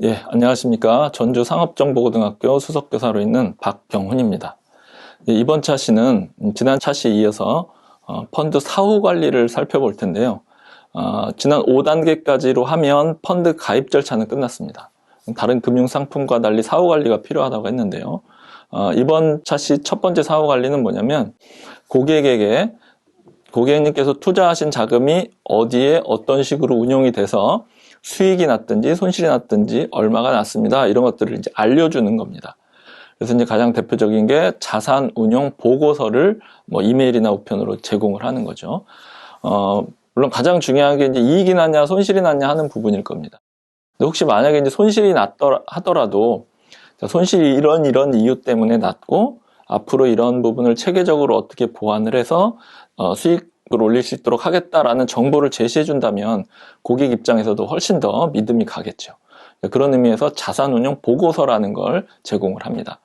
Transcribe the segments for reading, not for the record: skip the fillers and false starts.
예, 안녕하십니까. 전주 상업정보고등학교 수석교사로 있는 박경훈입니다. 예, 이번 차시는 지난 차시에 이어서 펀드 사후 관리를 살펴볼 텐데요. 지난 5단계까지로 하면 펀드 가입 절차는 끝났습니다. 다른 금융상품과 달리 사후 관리가 필요하다고 했는데요. 이번 차시 첫 번째 사후 관리는 뭐냐면 고객님께서 투자하신 자금이 어디에 어떤 식으로 운용이 돼서 수익이 났든지 손실이 났든지 얼마가 났습니다. 이런 것들을 이제 알려주는 겁니다. 그래서 이제 가장 대표적인 게 자산 운용 보고서를 이메일이나 우편으로 제공을 하는 거죠. 물론 가장 중요한 게 이제 이익이 났냐 손실이 났냐 하는 부분일 겁니다. 근데 혹시 만약에 이제 손실이 하더라도 손실이 이런 이유 때문에 났고 앞으로 이런 부분을 체계적으로 어떻게 보완을 해서 수익을 올릴 수 있도록 하겠다라는 정보를 제시해 준다면 고객 입장에서도 훨씬 더 믿음이 가겠죠. 그런 의미에서 자산운용 보고서라는 걸 제공을 합니다.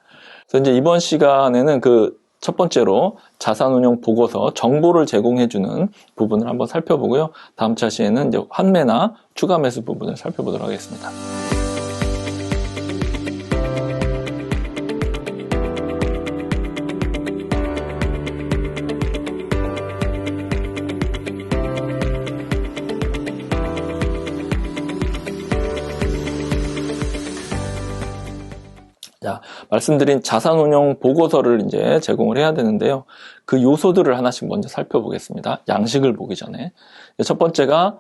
그래서 이제 이번 시간에는 그 첫 번째로 자산운용 보고서 정보를 제공해 주는 부분을 한번 살펴보고요. 다음 차시에는 이제 환매나 추가 매수 부분을 살펴보도록 하겠습니다. 자, 말씀드린 자산운용 보고서를 이제 제공을 해야 되는데요. 그 요소들을 하나씩 먼저 살펴보겠습니다. 양식을 보기 전에. 첫 번째가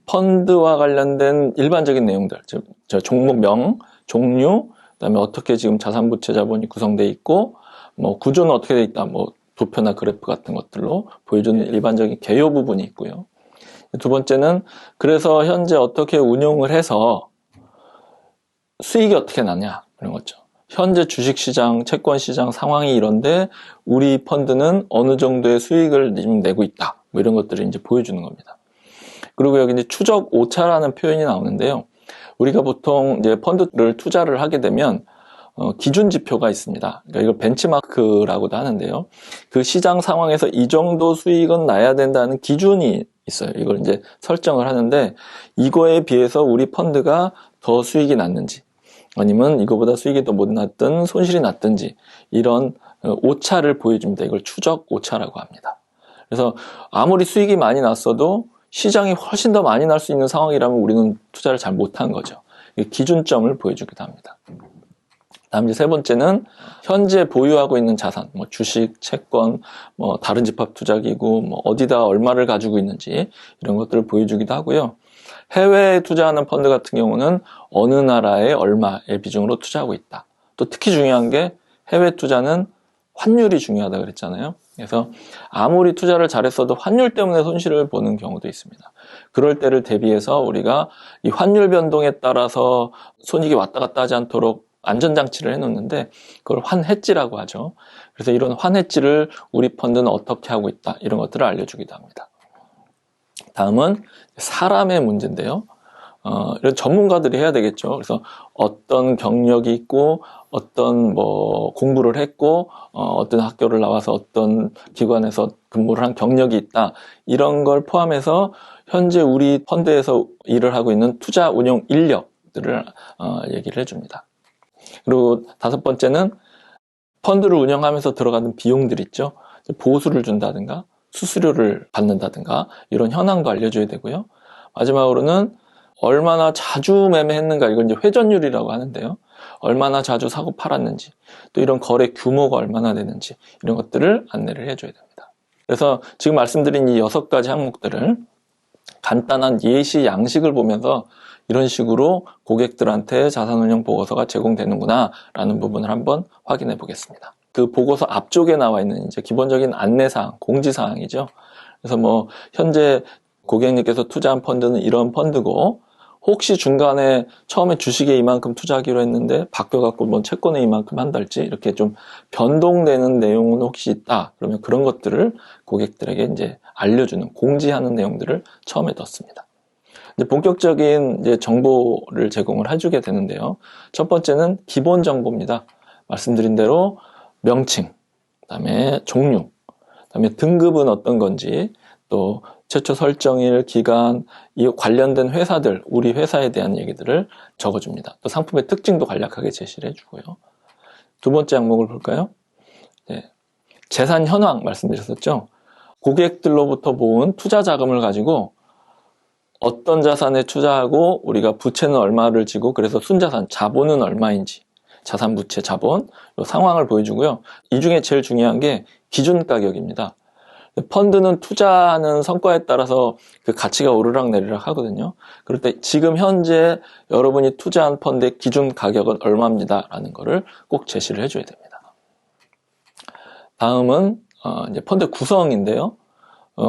펀드와 관련된 일반적인 내용들, 즉 종목명, 종류, 그다음에 어떻게 지금 자산부채 자본이 구성되어 있고, 구조는 어떻게 되어 있다, 도표나 그래프 같은 것들로 보여주는 일반적인 개요 부분이 있고요. 두 번째는 그래서 현재 어떻게 운용을 해서 수익이 어떻게 나냐, 그런 거죠. 현재 주식시장, 채권시장 상황이 이런데 우리 펀드는 어느 정도의 수익을 지금 내고 있다. 이런 것들을 이제 보여주는 겁니다. 그리고 여기 이제 추적 오차라는 표현이 나오는데요. 우리가 보통 이제 펀드를 투자를 하게 되면 기준 지표가 있습니다. 그러니까 이걸 벤치마크라고도 하는데요. 그 시장 상황에서 이 정도 수익은 나야 된다는 기준이 있어요. 이걸 이제 설정을 하는데 이거에 비해서 우리 펀드가 더 수익이 났는지 아니면 이거보다 수익이 더 못 났든 손실이 났든지 이런 오차를 보여줍니다. 이걸 추적 오차라고 합니다. 그래서 아무리 수익이 많이 났어도 시장이 훨씬 더 많이 날 수 있는 상황이라면 우리는 투자를 잘 못한 거죠. 기준점을 보여주기도 합니다. 다음 이제 세 번째는 현재 보유하고 있는 자산, 주식, 채권, 다른 집합 투자기구, 어디다 얼마를 가지고 있는지 이런 것들을 보여주기도 하고요. 해외에 투자하는 펀드 같은 경우는 어느 나라에 얼마의 비중으로 투자하고 있다. 또 특히 중요한 게 해외 투자는 환율이 중요하다 그랬잖아요. 그래서 아무리 투자를 잘했어도 환율 때문에 손실을 보는 경우도 있습니다. 그럴 때를 대비해서 우리가 이 환율 변동에 따라서 손익이 왔다 갔다 하지 않도록 안전장치를 해놓는데 그걸 환헤지라고 하죠. 그래서 이런 환헤지를 우리 펀드는 어떻게 하고 있다. 이런 것들을 알려주기도 합니다. 다음은 사람의 문제인데요. 이런 전문가들이 해야 되겠죠. 그래서 어떤 경력이 있고 어떤 공부를 했고 어떤 학교를 나와서 어떤 기관에서 근무를 한 경력이 있다. 이런 걸 포함해서 현재 우리 펀드에서 일을 하고 있는 투자 운용 인력들을 얘기를 해줍니다. 그리고 다섯 번째는 펀드를 운영하면서 들어가는 비용들 있죠. 보수를 준다든가 수수료를 받는다든가 이런 현황도 알려줘야 되고요. 마지막으로는 얼마나 자주 매매했는가, 이건 이제 회전율이라고 하는데요. 얼마나 자주 사고 팔았는지, 또 이런 거래 규모가 얼마나 되는지 이런 것들을 안내를 해줘야 됩니다. 그래서 지금 말씀드린 이 6가지 항목들을 간단한 예시 양식을 보면서 이런 식으로 고객들한테 자산운용 보고서가 제공되는구나 라는 부분을 한번 확인해 보겠습니다. 그 보고서 앞쪽에 나와 있는 이제 기본적인 안내사항, 공지사항이죠. 그래서 현재 고객님께서 투자한 펀드는 이런 펀드고, 혹시 중간에 처음에 주식에 이만큼 투자하기로 했는데 바뀌어갖고 채권에 이만큼 한달지 이렇게 좀 변동되는 내용은 혹시 있다. 그러면 그런 것들을 고객들에게 이제 알려주는, 공지하는 내용들을 처음에 넣습니다. 이제 본격적인 이제 정보를 제공을 해주게 되는데요. 첫 번째는 기본 정보입니다. 말씀드린 대로 명칭, 그다음에 종류, 그다음에 등급은 어떤 건지, 또 최초 설정일, 기간, 이 관련된 회사들, 우리 회사에 대한 얘기들을 적어줍니다. 또 상품의 특징도 간략하게 제시를 해주고요. 두 번째 항목을 볼까요? 네. 재산 현황 말씀드렸었죠. 고객들로부터 모은 투자 자금을 가지고 어떤 자산에 투자하고 우리가 부채는 얼마를 지고 그래서 순자산, 자본은 얼마인지 자산, 부채, 자본 이 상황을 보여주고요. 이 중에 제일 중요한 게 기준 가격입니다. 펀드는 투자하는 성과에 따라서 그 가치가 오르락 내리락 하거든요. 그럴 때 지금 현재 여러분이 투자한 펀드의 기준 가격은 얼마입니다 라는 거를 꼭 제시를 해줘야 됩니다. 다음은 이제 펀드 구성인데요.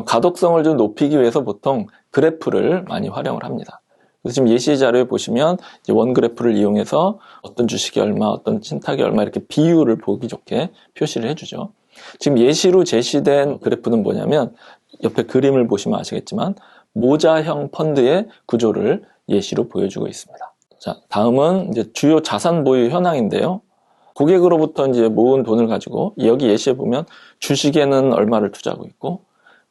가독성을 좀 높이기 위해서 보통 그래프를 많이 활용을 합니다. 그래서 지금 예시 자료에 보시면 이제 원 그래프를 이용해서 어떤 주식이 얼마, 어떤信託이 얼마 이렇게 비율을 보기 좋게 표시를 해주죠. 지금 예시로 제시된 그래프는 뭐냐면 옆에 그림을 보시면 아시겠지만 모자형 펀드의 구조를 예시로 보여주고 있습니다. 자, 다음은 이제 주요 자산 보유 현황인데요. 고객으로부터 이제 모은 돈을 가지고 여기 예시에 보면 주식에는 얼마를 투자하고 있고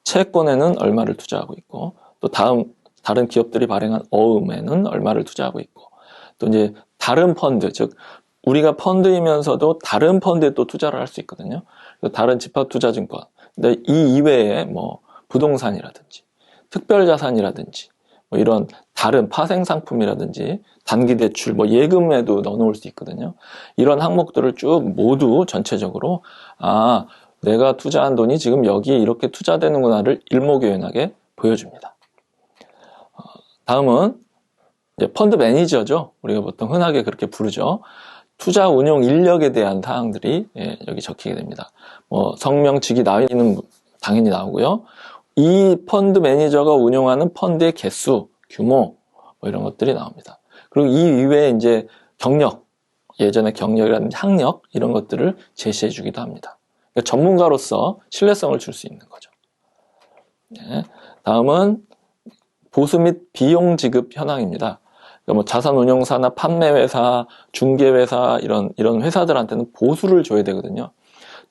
채권에는 얼마를 투자하고 있고 또 다른 기업들이 발행한 어음에는 얼마를 투자하고 있고 또 이제 다른 펀드, 즉 우리가 펀드이면서도 다른 펀드에 또 투자를 할 수 있거든요. 다른 집합투자증권, 근데 이 이외에 뭐 부동산이라든지 특별자산이라든지 뭐 이런 다른 파생상품이라든지 단기대출, 뭐 예금에도 넣어놓을 수 있거든요. 이런 항목들을 쭉 모두 전체적으로 내가 투자한 돈이 지금 여기에 이렇게 투자되는구나를 일목요연하게 보여줍니다. 다음은 이제 펀드 매니저죠. 우리가 보통 흔하게 그렇게 부르죠. 투자 운용 인력에 대한 사항들이 여기 적히게 됩니다. 뭐 성명, 직위, 나이는 당연히 나오고요. 이 펀드 매니저가 운용하는 펀드의 개수, 규모 뭐 이런 것들이 나옵니다. 그리고 이 이외에 이제 경력, 예전에 경력이라든지 학력 이런 것들을 제시해 주기도 합니다. 그러니까 전문가로서 신뢰성을 줄 수 있는 거죠. 네. 다음은 보수 및 비용 지급 현황입니다. 그러니까 뭐 자산운용사나 판매회사, 중개회사 이런 회사들한테는 보수를 줘야 되거든요.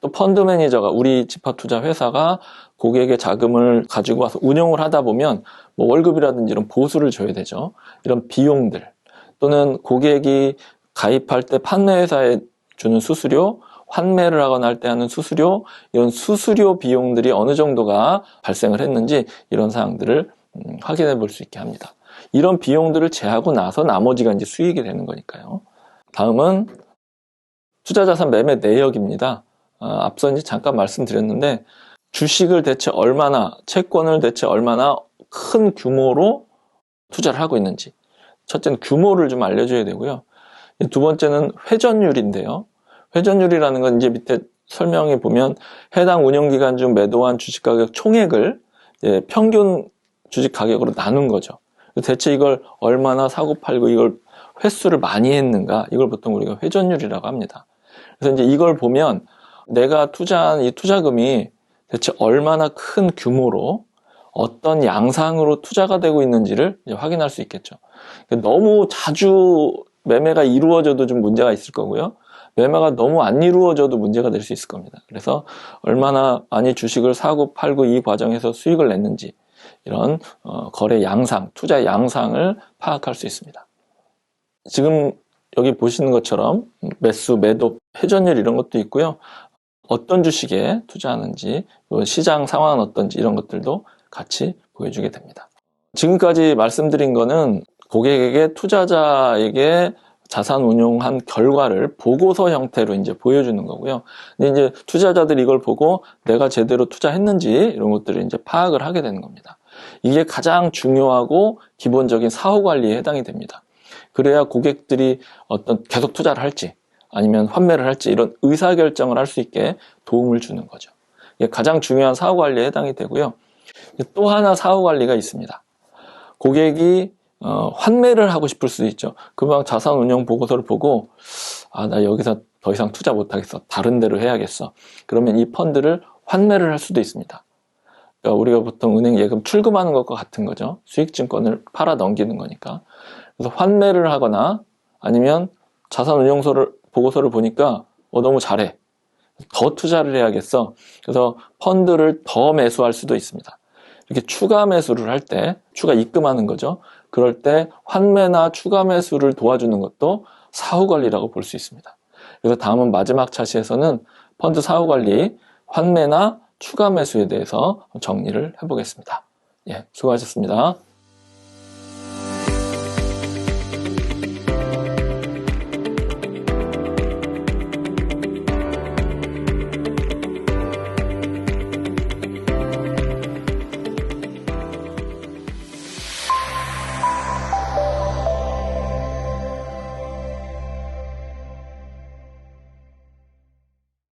또 펀드 매니저가 우리 집합투자 회사가 고객의 자금을 가지고 와서 운용을 하다 보면 뭐 월급이라든지 이런 보수를 줘야 되죠. 이런 비용들 또는 고객이 가입할 때 판매회사에 주는 수수료, 환매를 하거나 할 때 하는 수수료, 이런 수수료 비용들이 어느 정도가 발생을 했는지 이런 사항들을 확인해 볼 수 있게 합니다. 이런 비용들을 제하고 나서 나머지가 이제 수익이 되는 거니까요. 다음은 투자자산 매매 내역입니다. 앞서 이제 잠깐 말씀드렸는데 주식을 대체 얼마나, 채권을 대체 얼마나 큰 규모로 투자를 하고 있는지. 첫째는 규모를 좀 알려줘야 되고요. 두 번째는 회전율인데요. 회전율이라는 건 이제 밑에 설명에 보면 해당 운영기간 중 매도한 주식가격 총액을 평균 주식 가격으로 나눈 거죠. 대체 이걸 얼마나 사고 팔고 이걸 횟수를 많이 했는가, 이걸 보통 우리가 회전율이라고 합니다. 그래서 이제 이걸 보면 내가 투자한 이 투자금이 대체 얼마나 큰 규모로 어떤 양상으로 투자가 되고 있는지를 이제 확인할 수 있겠죠. 너무 자주 매매가 이루어져도 좀 문제가 있을 거고요. 매매가 너무 안 이루어져도 문제가 될 수 있을 겁니다. 그래서 얼마나 많이 주식을 사고 팔고 이 과정에서 수익을 냈는지 이런 거래 양상, 투자 양상을 파악할 수 있습니다. 지금 여기 보시는 것처럼 매수, 매도, 회전율 이런 것도 있고요. 어떤 주식에 투자하는지, 시장 상황은 어떤지 이런 것들도 같이 보여주게 됩니다. 지금까지 말씀드린 거는 고객에게, 투자자에게 자산 운용한 결과를 보고서 형태로 이제 보여주는 거고요. 근데 이제 투자자들이 이걸 보고 내가 제대로 투자했는지 이런 것들을 이제 파악을 하게 되는 겁니다. 이게 가장 중요하고 기본적인 사후 관리에 해당이 됩니다. 그래야 고객들이 어떤 계속 투자를 할지 아니면 환매를 할지 이런 의사결정을 할 수 있게 도움을 주는 거죠. 이게 가장 중요한 사후 관리에 해당이 되고요. 또 하나 사후 관리가 있습니다. 고객이 환매를 하고 싶을 수도 있죠. 금방 자산 운용 보고서를 보고 나 여기서 더 이상 투자 못하겠어. 다른 데로 해야겠어. 그러면 이 펀드를 환매를 할 수도 있습니다. 그러니까 우리가 보통 은행 예금 출금하는 것과 같은 거죠. 수익증권을 팔아 넘기는 거니까. 그래서 환매를 하거나 아니면 자산 운용서를 보고서를 보니까 너무 잘해. 더 투자를 해야겠어. 그래서 펀드를 더 매수할 수도 있습니다. 이렇게 추가 매수를 할 때, 추가 입금하는 거죠. 그럴 때 환매나 추가 매수를 도와주는 것도 사후관리라고 볼 수 있습니다. 그래서 다음은 마지막 차시에서는 펀드 사후관리, 환매나 추가 매수에 대해서 정리를 해보겠습니다. 예, 수고하셨습니다.